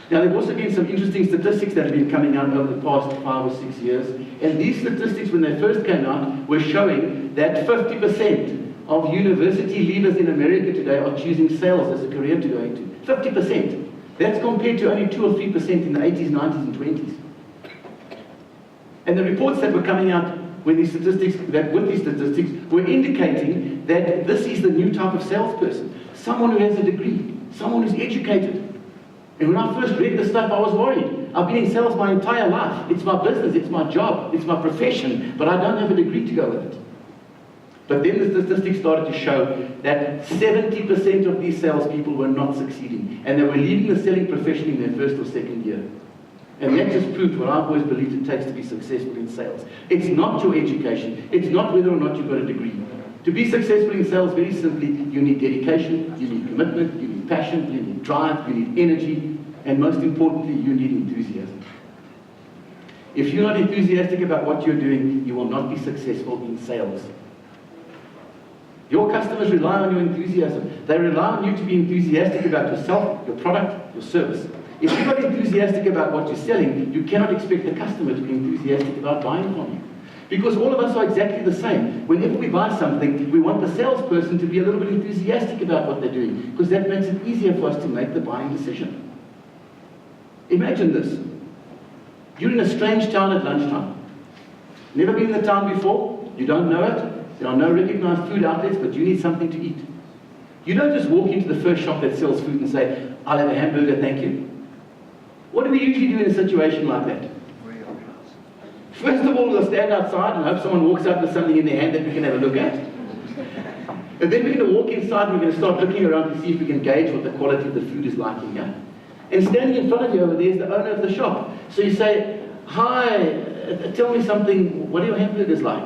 Now, there have also been some interesting statistics that have been coming out over the past 5 or 6 years. And these statistics, when they first came out, were showing that 50% of university leavers in America today are choosing sales as a career to go into. 50%. That's compared to only 2 or 3% in the 80s, 90s, and 20s. And the reports that were coming out with these statistics were indicating that this is the new type of salesperson. Someone who has a degree, someone who's educated. And when I first read this stuff, I was worried. I've been in sales my entire life. It's my business, it's my job, it's my profession, but I don't have a degree to go with it. But then the statistics started to show that 70% of these salespeople were not succeeding, and they were leaving the selling profession in their first or second year. And that just proved what I've always believed it takes to be successful in sales. It's not your education. It's not whether or not you've got a degree. To be successful in sales, very simply, you need dedication, you need commitment, you need passion, you need drive, you need energy, and most importantly, you need enthusiasm. If you're not enthusiastic about what you're doing, you will not be successful in sales. Your customers rely on your enthusiasm. They rely on you to be enthusiastic about yourself, your product, your service. If you're not enthusiastic about what you're selling, you cannot expect the customer to be enthusiastic about buying from you. Because all of us are exactly the same. Whenever we buy something, we want the salesperson to be a little bit enthusiastic about what they're doing, because that makes it easier for us to make the buying decision. Imagine this. You're in a strange town at lunchtime. Never been in the town before, you don't know it, there are no recognized food outlets, but you need something to eat. You don't just walk into the first shop that sells food and say, "I'll have a hamburger, thank you." What do we usually do in a situation like that? First of all, we'll stand outside and hope someone walks out with something in their hand that we can have a look at. And then we're going to walk inside and we're going to start looking around to see if we can gauge what the quality of the food is like in here. And standing in front of you over there is the owner of the shop. So you say, "Hi, tell me something, what are your hamburgers like?"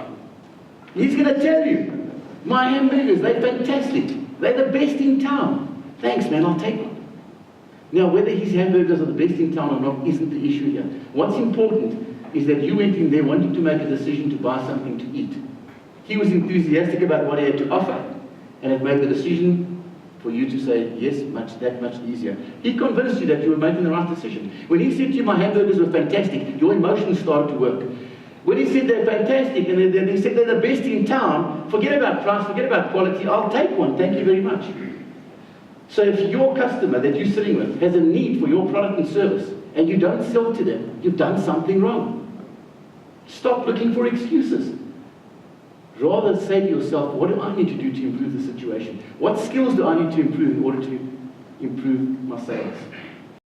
He's going to tell you, "My hamburgers, they're fantastic. They're the best in town." "Thanks, man, I'll take one." Now, whether his hamburgers are the best in town or not isn't the issue here. What's important is that you went in there wanting to make a decision to buy something to eat. He was enthusiastic about what he had to offer, and it made the decision for you to say, "Yes, that much easier." He convinced you that you were making the right decision. When he said to you, "My hamburgers were fantastic," your emotions started to work. When he said they're fantastic, and he said they're the best in town, forget about price, forget about quality, "I'll take one, thank you very much." So if your customer that you're sitting with has a need for your product and service, and you don't sell to them, you've done something wrong. Stop looking for excuses. Rather say to yourself, what do I need to do to improve the situation? What skills do I need to improve in order to improve my sales?